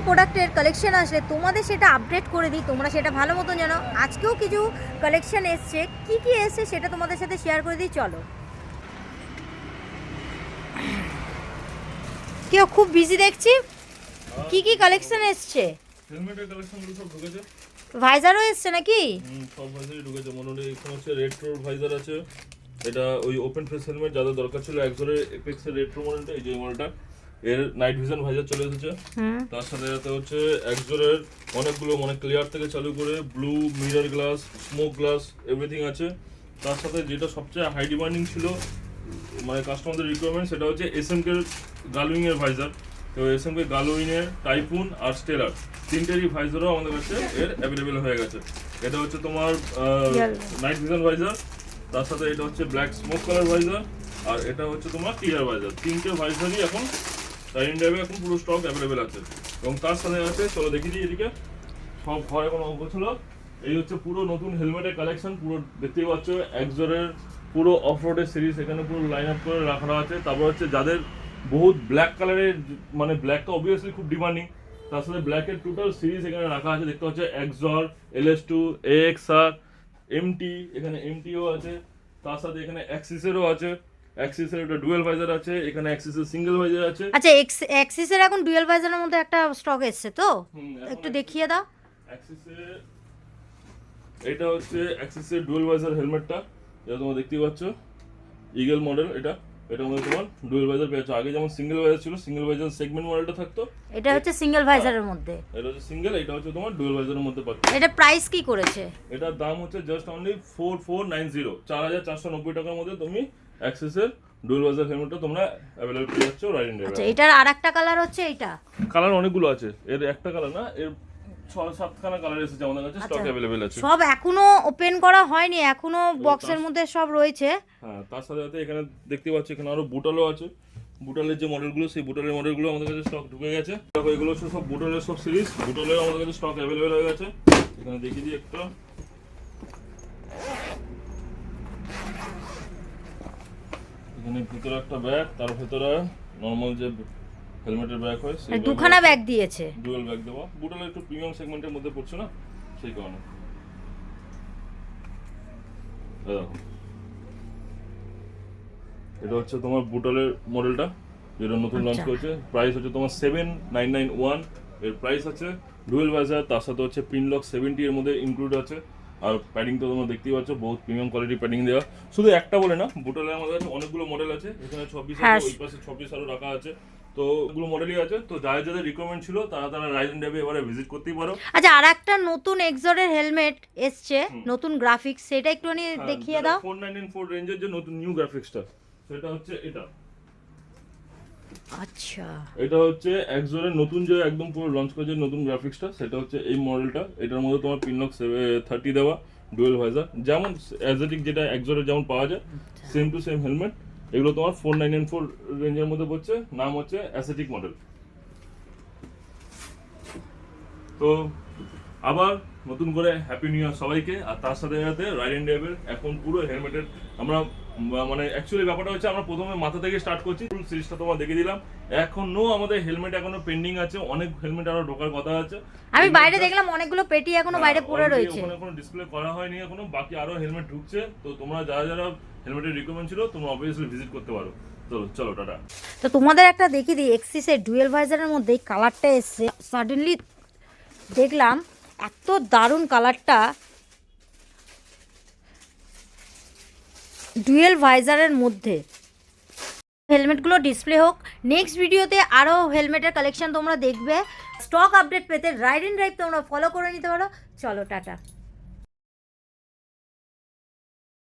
প্রোডাক্টের কালেকশন আসলে তোমাদের সেটা আপডেট করে দিই, তোমরা সেটা ভালো মতন জানো। আজকেও কিছু কালেকশন এসছে, কি কি এসছে সেটা তোমাদের সাথে শেয়ার করে দিই। চলো, কেউ খুব বিজি দেখছি, কি কি কালেকশন এসছে? হেলমেটের কালেকশনগুলো সব ঢুকেছে। ভাইজারও এসছে নাকি? সব ভাইজারই ঢুকেছে। মনে হয় এখানে হচ্ছে রেট্রো ভাইজার আছে। এটা ওই ওপেন ফেস হেলমেট যাদের দরকার ছিল একজোরের এপেক্সের রেট্রো মডেলটা, এই যে মডেলটা এর নাইট ভিশন ভাইজার চলে এসেছে। তার সাথে সাথে হচ্ছে একজোরের অনেকগুলো মানে ক্লিয়ার থেকে চালু করে blue mirror glass, smoke glass everything আছে। তার সাথে যেটা সবচেয়ে হাই ডিমান্ডিং ছিল মানে কাস্টমারদের রিকোয়ারমেন্ট, সেটা হচ্ছে এসএমকে গালুইং এর ভাইজার। তো এসএমকে গালুইং এর টাইফুন আর স্টেলার তিনটেরই ভাইজারও আমাদের কাছে এর অ্যাভেলেবেল হয়ে গেছে। এটা হচ্ছে তোমার নাইট ভিশন ভাইজার, তার সাথে এটা হচ্ছে ব্ল্যাক স্মোক কালার ভাইজার, আর এটা হচ্ছে তোমার ক্লিয়ার ভাইজার। তিনটে ভাইজারই এখন রাইডিং ড্রাইভে এখন পুরো স্টক অ্যাভেলেবেল আছে। এবং তার সাথে আছে, চলো দেখিয়ে দিই এদিকে সব ঘর এখন অঙ্ক ছিল। এই হচ্ছে পুরো নতুন হেলমেটের কালেকশন, পুরো দেখতেই পাচ্ছ একজোরের পুরো অফ রোডের সিরিজ এখানে পুরো লাইন আপ করে রাখা আছে। তারপর হচ্ছে যাদের বহুত ব্ল্যাক কালারের, মানে ব্ল্যাকটা অবভিয়াসলি খুব ডিমান্ডিং, তার সাথে ব্ল্যাকের টোটাল সিরিজ এখানে রাখা আছে। দেখতে পাচ্ছ এক্সর, LS2, AXR, MT, এখানে MTও আছে। তার সাথে এখানে অ্যাক্সিসেরও আছে। অ্যাক্সিসের একটা ডুয়েল ভাইজার আছে, এখানে অ্যাক্সিসের সিঙ্গেল ভাইজার আছে। আচ্ছা, অ্যাক্সিসের এখন ডুয়েল ভাইজারের মধ্যে একটা স্টক এসছে তো, একটু দেখিয়ে দাও। অ্যাক্সিসের এটা হচ্ছে অ্যাক্সিসের ডুয়েল ভাইজার হেলমেটটা, যেটা তোমরা দেখতেই পাচ্ছ ইগল মডেল। এটার মধ্যে তোমার ডুয়েল ভাইজার পেয়েছো। আগে যেমন সিঙ্গেল ভাইজার ছিল, সিঙ্গেল ভাইজার সেগমেন্ট মডেলটা থাকতো, এটা হচ্ছে সিঙ্গেল ভাইজারের মধ্যে। এটা হচ্ছে সিঙ্গেল, এটা হচ্ছে তোমার ডুয়েল ভাইজারের মধ্যে পাচ্ছ। এটা প্রাইস কি করেছে? এটার দাম হচ্ছে জাস্ট অনলি 4490, 4490 টাকার মধ্যে তুমি অ্যাক্সিসের ডুয়েল ভাইজার হেলমেটটা তোমরা অ্যাভেলেবল পেয়ে যাচ্ছ রাইডিং ড্রাইভে। আচ্ছা, এটার আরেকটা কালার হচ্ছে এইটা। কালার অনেকগুলো আছে, এর একটা কালার না, এর 6-7খানা কালার এসেছে আমাদের কাছে, স্টক অ্যাভেলেবেল আছে। সব এখনো ওপেন করা হয়নি, এখনো বক্সের মধ্যে সব রয়েছে। হ্যাঁ, তার সাথে সাথে এখানে দেখতে পাচ্ছি এখানে আরো বুটালও আছে। বুটালের যে মডেলগুলো, সেই বুটালের মডেলগুলো আমাদের কাছে স্টক ঢুকে গেছে। দেখো এগুলো হচ্ছে সব বুটালের সব সিরিজ, বুটালের আমাদের কাছে স্টক অ্যাভেলেবেল হয়ে গেছে। এখানে দেখিয়ে দিই একটা, এখানে ভিতরে একটা ব্যাগ, তার ভিতরে নরমাল যে হেলমেটের ব্যাগ হয় সেই দুখানা ব্যাগ দিয়েছে, ডুয়াল ব্যাগ দেওয়া। বুটালের একটু প্রিমিয়াম সেগমেন্টের মধ্যে পড়ছে না, সেই কারণে। দেখো এটা হচ্ছে তোমার বুটালের মডেলটা, যেটা নতুন লঞ্চ করেছে। প্রাইস হচ্ছে তোমার 7991 এর প্রাইস আছে। ডুয়েল ভাইজার, তার সাথে হচ্ছে পিনলক 70 এর মধ্যে ইনক্লুড আছে। আর প্যাডিং তো তোমরা দেখতেই পাচ্ছ, বহুত প্রিমিয়াম কোয়ালিটি প্যাডিং দেওয়া। শুধু একটা বলে না, বুটালের আমাদের কাছে অনেকগুলো মডেল আছে। এখানে 26 আছে, ওই পাশে 26 আরও রাখা আছে। তো ওগুলো মডেলই আছে। তো যাদের যাদের রিকমেন্ড ছিল তারা রাইডিং ড্রাইভে এবারে ভিজিট করতেই পারো। আচ্ছা, আর একটা নতুন এক্সরের হেলমেট এসছে, নতুন গ্রাফিক্স, সেটা একটুখানি দেখিয়ে দাও। 4994 রেঞ্জের যে নতুন নিউ গ্রাফিক্সটা, সেটা হচ্ছে এটা। আচ্ছা, এটা হচ্ছে একজোরের নতুন যে একদম পুরো লঞ্চ করেছে নতুন গ্রাফিক্সটা, সেটা হচ্ছে এই মডেলটা। এটার মধ্যে তোমার পিনলক 30 দেওয়া, ডুয়েল ভাইজার, যেমন অ্যাজেটিক যেটা একজোরের যেমন পাওয়া যায়, সেম টু সেম হেলমেট। এগুলো তোমার 4994 রেঞ্জের মধ্যে পড়ছে। নাম হচ্ছে অ্যাসেটিক মডেল। তো আবার নতুন করে হ্যাপি নিউ ইয়ার সবাইকে। আর তার সাথে সাথে রাইডিং ড্রাইভের এখন পুরো হেলমেটের আমরা মানে অ্যাকচুয়ালি ব্যাপারটা হচ্ছে আমরা প্রথমে মাথা থেকে স্টার্ট করছি, ফুল সিরিজটা তোমার দেখে দিলাম। এখনো আমাদের হেলমেট এখনো পেন্ডিং আছে, অনেক হেলমেট আরো ঢোকার কথা আছে। আমি বাইরে দেখলাম অনেকগুলো পেটি এখনো বাইরে পড়ে রয়েছে, ওখানে কোনো ডিসপ্লে করা হয়নি এখনো, বাকি আরো হেলমেট ঢুকছে। তো তোমরা যারা যারা হেলমেটের রিকমেন্ড ছিল তোমরা অবভিয়াসলি ভিজিট করতে পারো। চলো টাটা। তো তোমাদের একটা দেখিয়ে দিই, এক্সিসের ডুয়েল ভাইজারের মধ্যে এই কালারটা এসছে, সাডেনলি দেখলাম এত দারুণ কালারটা ডুয়েল ভাইজারের মধ্যে। হেলমেটগুলো ডিসপ্লে হোক, নেক্সট ভিডিওতে আরও হেলমেটের কালেকশন তোমরা দেখবে। স্টক আপডেট পেতে রাইড অ্যান্ড ড্রাইভ তোমরা ফলো করে নিতে পারো। চলো টাটা।